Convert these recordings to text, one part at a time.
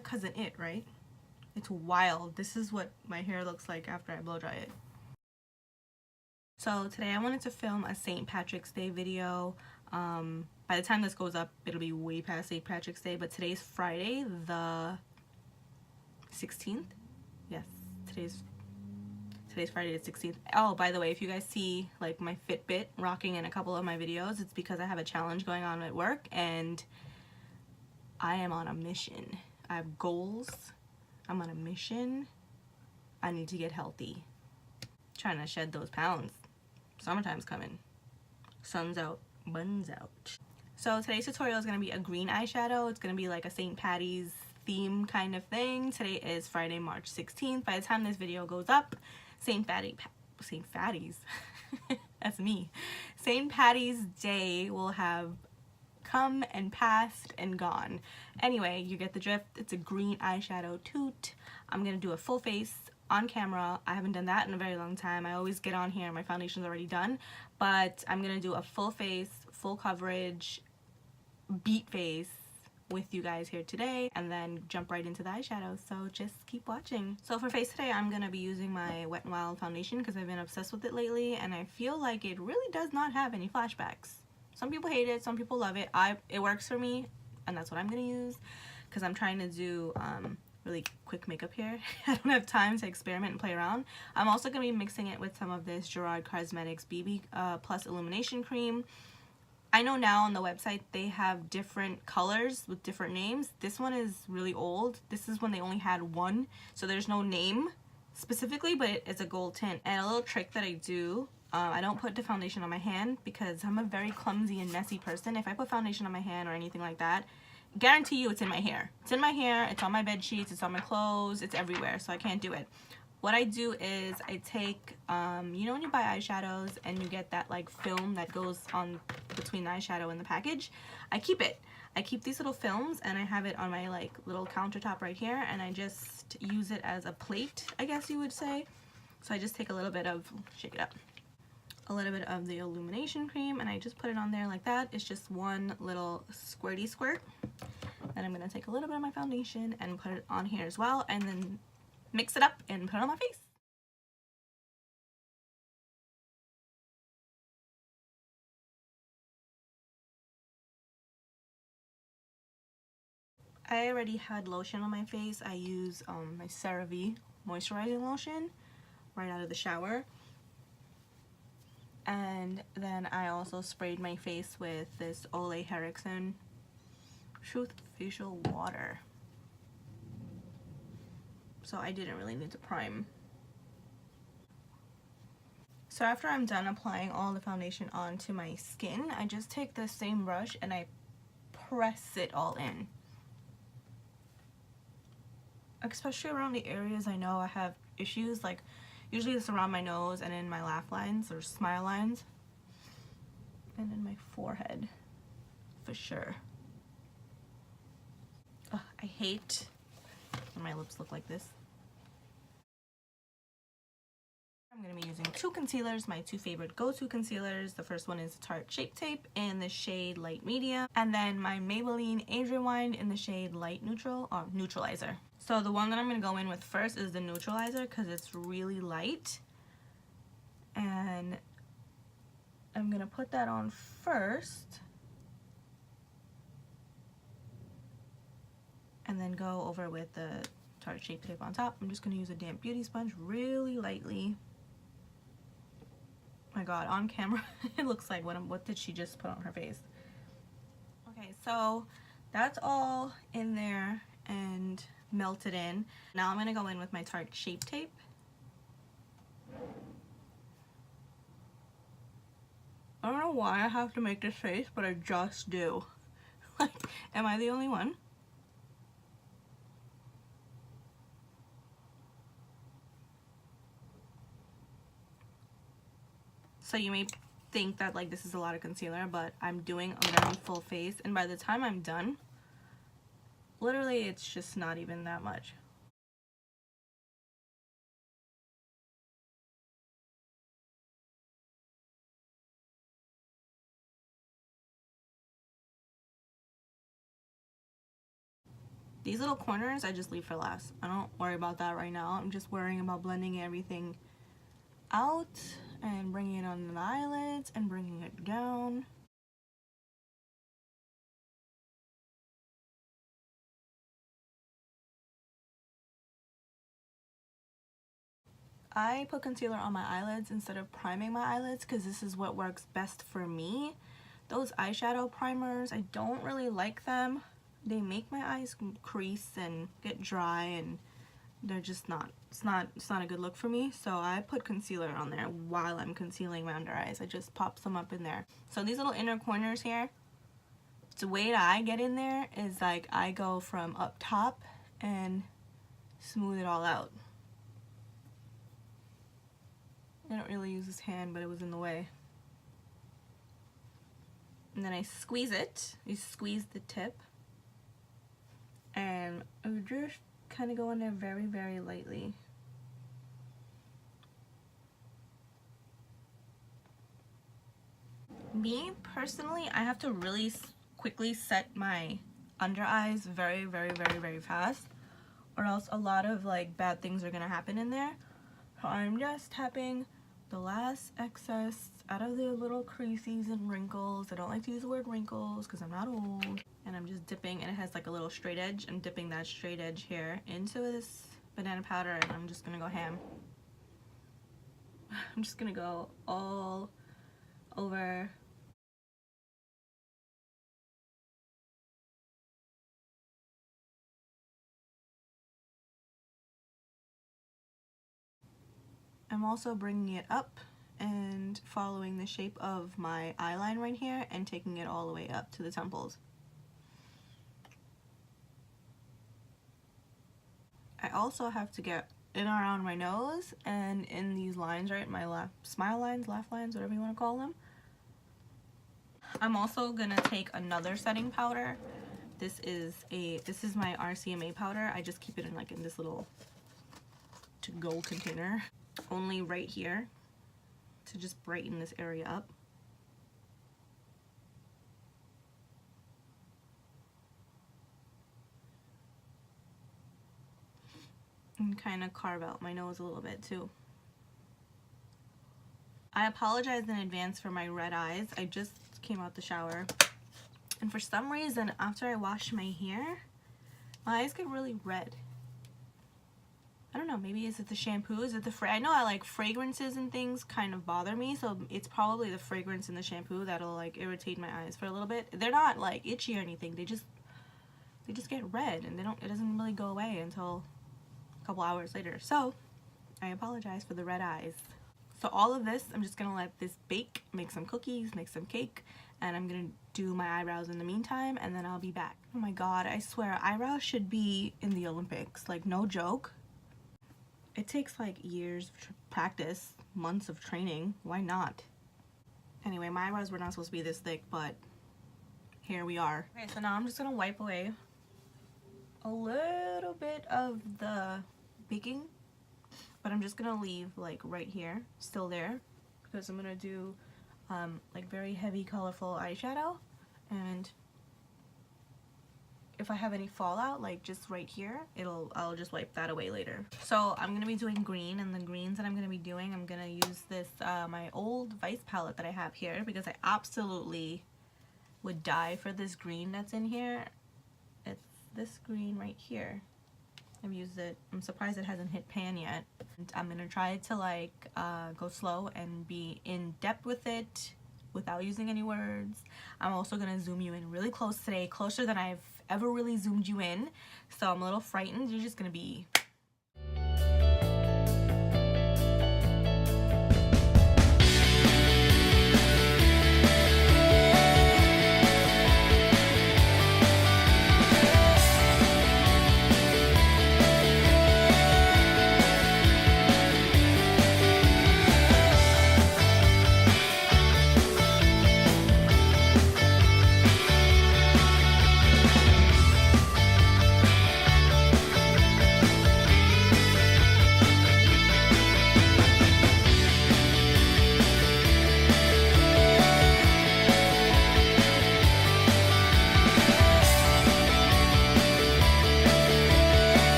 like Cousin It, right? It's wild. This is what my hair looks like after I blow dry it. So today I wanted to film a St. Patrick's Day video. By the time this goes up, it'll be way past St. Patrick's Day, but today's Friday, the 16th. Yes, today's Friday the 16th. Oh, by the way, if you guys see like my Fitbit rocking in a couple of my videos, it's because I have a challenge going on at work and I am on a mission. I have goals. I'm on a mission. I need to get healthy. Trying to shed those pounds. Summertime's coming. Sun's out, buns out. So today's tutorial is going to be a green eyeshadow. It's going to be like a St. Patty's theme kind of thing. Today is Friday, March 16th. By the time this video goes up, St. Patty's that's me. St. Patty's Day will have come and passed and gone. Anyway, you get the drift. It's a green eyeshadow toot. I'm going to do a full face on camera. I haven't done that in a very long time. I always get on here and my foundation's already done, but I'm gonna do a full face, full coverage, beat face with you guys here today and then jump right into the eyeshadow, so just keep watching. So for face today, I'm gonna be using my Wet n Wild foundation because I've been obsessed with it lately and I feel like it really does not have any flashbacks. Some people hate it, some people love it. It works for me and that's what I'm gonna use because I'm trying to do really quick makeup here. I don't have time to experiment and play around. I'm also going to be mixing it with some of this Gerard Cosmetics BB Plus Illumination Cream. I know now on the website they have different colors with different names. This one is really old. This is when they only had one, so there's no name specifically, but it's a gold tint. And a little trick that I do, I don't put the foundation on my hand because I'm a very clumsy and messy person. If I put foundation on my hand or anything like that, guarantee you it's in my hair. It's in my hair, it's on my bed sheets, it's on my clothes, it's everywhere, so I can't do it. What I do is I take, you know when you buy eyeshadows and you get that like film that goes on between the eyeshadow and the package? I keep it. I keep these little films and I have it on my like little countertop right here and I just use it as a plate, I guess you would say. So I just take a little bit of, shake it up, a little bit of the Illumination cream and I just put it on there like that. It's just one little squirty squirt. Then I'm going to take a little bit of my foundation and put it on here as well and then mix it up and put it on my face. I already had lotion on my face. I use my CeraVe moisturizing lotion right out of the shower. And then I also sprayed my face with this Ole Henriksen Truth Facial Water. So I didn't really need to prime. So after I'm done applying all the foundation onto my skin, I just take the same brush and I press it all in. Especially around the areas I know I have issues, like usually it's around my nose and in my laugh lines or smile lines. And in my forehead, for sure. Ugh, I hate when my lips look like this. I'm going to be using two concealers, my two favorite go-to concealers. The first one is Tarte Shape Tape in the shade Light Medium. And then my Maybelline Adrian Wine in the shade Light Neutral, or Neutralizer. So the one that I'm going to go in with first is the Neutralizer because it's really light. And I'm going to put that on first. And then go over with the Tarte Shape Tape on top. I'm just going to use a damp beauty sponge really lightly. My god, on camera it looks like what did she just put on her face? Okay, so that's all in there and melted in. Now I'm gonna go in with my Tarte Shape Tape. I don't know why I have to make this face, but I just do. Like, am I the only one? So you may think that like this is a lot of concealer, but I'm doing a very full face and by the time I'm done, literally it's just not even that much. These little corners I just leave for last. I don't worry about that right now. I'm just worrying about blending everything out and bringing it on the eyelids and bringing it down. I put concealer on my eyelids instead of priming my eyelids because this is what works best for me. Those eyeshadow primers, I don't really like them. They make my eyes crease and get dry, and they're just not, it's not a good look for me. So I put concealer on there while I'm concealing my under eyes. I just pop some up in there. So these little inner corners here, the way that I get in there is like I go from up top and smooth it all out. I don't really use this hand, but it was in the way. And then I squeeze it. You squeeze the tip. And I would just kind of go in there very, very lightly. Me, personally, I have to really quickly set my under eyes very, very, very, very fast. Or else a lot of like bad things are going to happen in there. So I'm just tapping the last excess out of the little creases and wrinkles. I don't like to use the word wrinkles because I'm not old. And I'm just dipping, and it has like a little straight edge. I'm dipping that straight edge here into this banana powder, and I'm just gonna go ham. I'm just gonna go all over. I'm also bringing it up and following the shape of my eyeline right here and taking it all the way up to the temples. I also have to get in around my nose and in these lines, right? My smile lines, laugh lines, whatever you want to call them. I'm also gonna take another setting powder. This is my RCMA powder. I just keep it in like in this little to-go container. Only right here to just brighten this area up. And kind of carve out my nose a little bit too. I apologize in advance for my red eyes. I just came out the shower, and for some reason after I wash my hair, my eyes get really red. I don't know, maybe is it the shampoo? Is it the I know I like fragrances and things kind of bother me, so it's probably the fragrance in the shampoo that'll like irritate my eyes for a little bit. They're not like itchy or anything. They just get red, and it doesn't really go away until a couple hours later. So I apologize for the red eyes. So all of this, I'm just gonna let this bake, make some cookies, make some cake, and I'm gonna do my eyebrows in the meantime, and then I'll be back. Oh my god, I swear eyebrows should be in the Olympics, like no joke. It takes like years of practice, months of training. Why not? Anyway, my eyebrows were not supposed to be this thick, but here we are. Okay, so now I'm just gonna wipe away a little bit of the baking, but I'm just gonna leave like right here, still there, because I'm gonna do like very heavy, colorful eyeshadow, and if I have any fallout, like just right here, I'll just wipe that away later. So I'm gonna be doing green, and the greens that I'm gonna be doing, I'm gonna use this my old Vice palette that I have here, because I absolutely would die for this green that's in here. It's this green right here. I've used it. I'm surprised it hasn't hit pan yet. And I'm gonna try to like go slow and be in depth with it without using any words. I'm also gonna zoom you in really close today, closer than I've ever really zoomed you in, so I'm a little frightened. You're just gonna be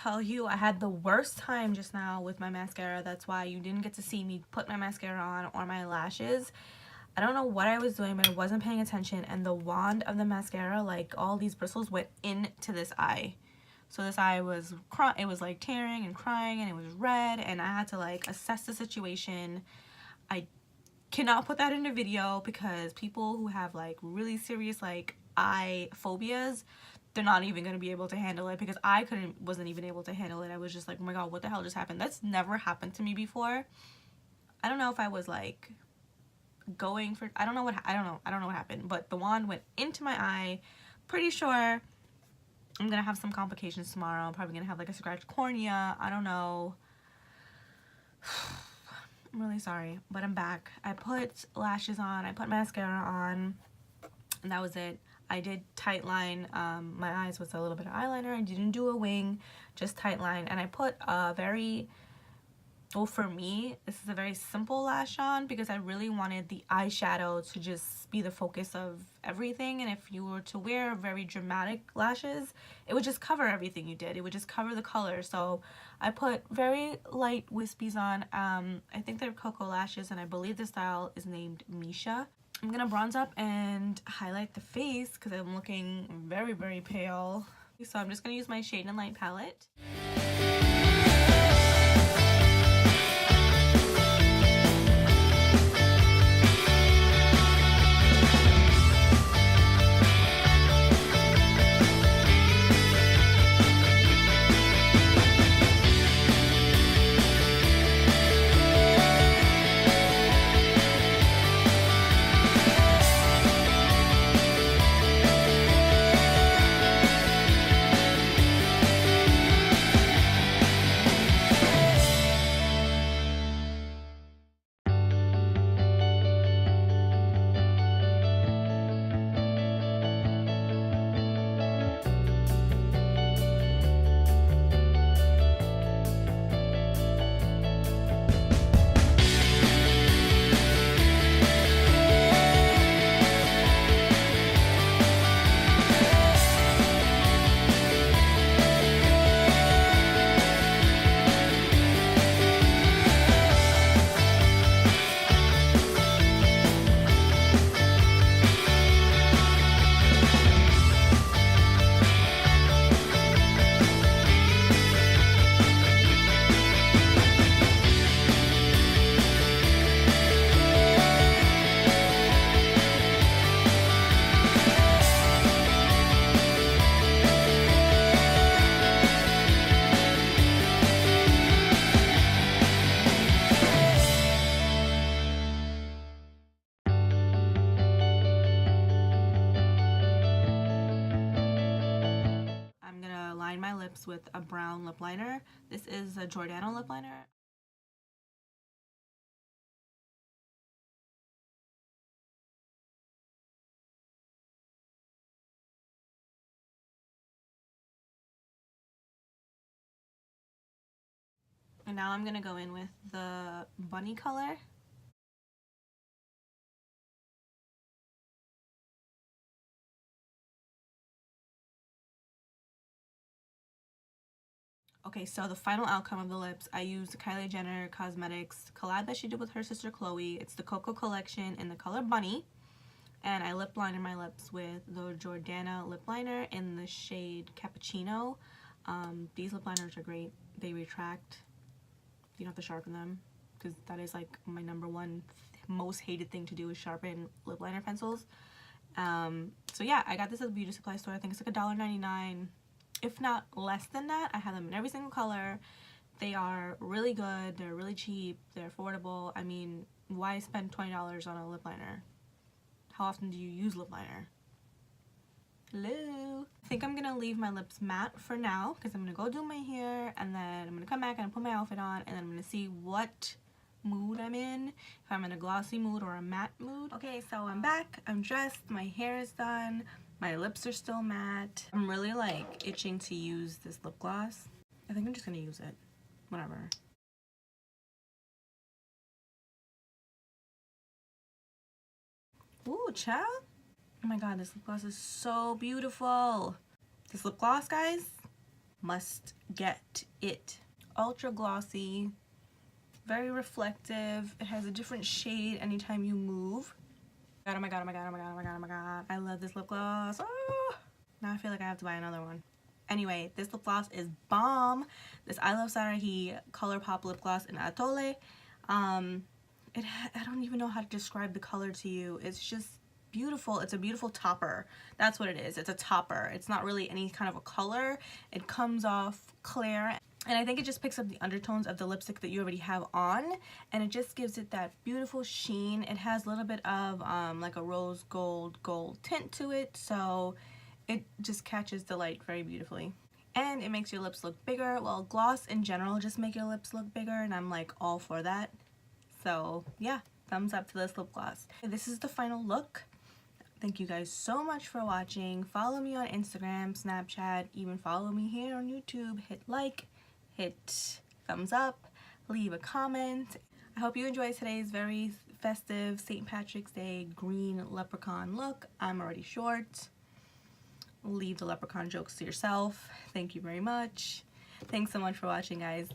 tell you, I had the worst time just now with my mascara. That's why you didn't get to see me put my mascara on or my lashes. I don't know what I was doing, but I wasn't paying attention, and the wand of the mascara, like all these bristles went into this eye. So this eye was it was like tearing and crying, and it was red, and I had to like assess the situation. I cannot put that in a video because people who have like really serious like eye phobias, they're not even going to be able to handle it, because I wasn't even able to handle it. I was just like, oh my god, what the hell just happened? That's never happened to me before. I don't know if I was like going for, I don't know what happened, but the wand went into my eye. Pretty sure I'm gonna have some complications tomorrow. I'm probably gonna have like a scratched cornea. I don't know. I'm really sorry, but I'm back. I put lashes on, I put mascara on, and that was it. I did tight line my eyes with a little bit of eyeliner. I didn't do a wing, just tight line. And I put a very, well, for me, this is a very simple lash on because I really wanted the eyeshadow to just be the focus of everything. And if you were to wear very dramatic lashes, it would just cover everything you did. It would just cover the color. So I put very light wispies on. I think they're KOKO lashes, and I believe the style is named Misha. I'm gonna bronze up and highlight the face because I'm looking very, very pale. So I'm just gonna use my Shade and Light palette. With a brown lip liner. This is a Jordana lip liner. And now I'm gonna go in with the bunny color. Okay, so the final outcome of the lips, I used Kylie Jenner Cosmetics collab that she did with her sister Chloe. It's the KOKO collection in the color Bunny. And I lip liner my lips with the Jordana lip liner in the shade Cappuccino. These lip liners are great. They retract. You don't have to sharpen them, because that is like my #1 most hated thing to do, is sharpen lip liner pencils. So yeah, I got this at the beauty supply store. I think it's like $1.99. If not less than that. I have them in every single color. They are really good. They're really cheap. They're affordable. I mean, why spend $20 on a lip liner? How often do you use lip liner? Hello? I think I'm gonna leave my lips matte for now because I'm gonna go do my hair, and then I'm gonna come back and put my outfit on, and then I'm gonna see what mood I'm in, if I'm in a glossy mood or a matte mood. Okay, so I'm back. I'm dressed. My hair is done. My lips are still matte. I'm really like itching to use this lip gloss. I think I'm just gonna use it. Whatever. Ooh, child. Oh my god, this lip gloss is so beautiful. This lip gloss, guys, must get it. Ultra glossy, very reflective. It has a different shade anytime you move. Oh my god, oh my god, oh my god, oh my god, oh my god. I love this lip gloss. Oh! Now I feel like I have to buy another one. Anyway, this lip gloss is bomb. This I Love Sarahi Color Pop lip gloss in Atole. I don't even know how to describe the color to you. It's just beautiful. It's a beautiful topper. That's what it is. It's a topper. It's not really any kind of a color. It comes off clear, and I think it just picks up the undertones of the lipstick that you already have on, and it just gives it that beautiful sheen. It has a little bit of like a rose gold tint to it, so it just catches the light very beautifully. And it makes your lips look bigger. Well, gloss in general just make your lips look bigger, and I'm like all for that. So yeah, thumbs up to this lip gloss. This is the final look. Thank you guys so much for watching. Follow me on Instagram, Snapchat, even follow me here on YouTube. Hit like, hit thumbs up, leave a comment. I hope you enjoyed today's very festive St. Patrick's Day green leprechaun look. I'm already short. Leave the leprechaun jokes to yourself. Thank you very much. Thanks so much for watching, guys.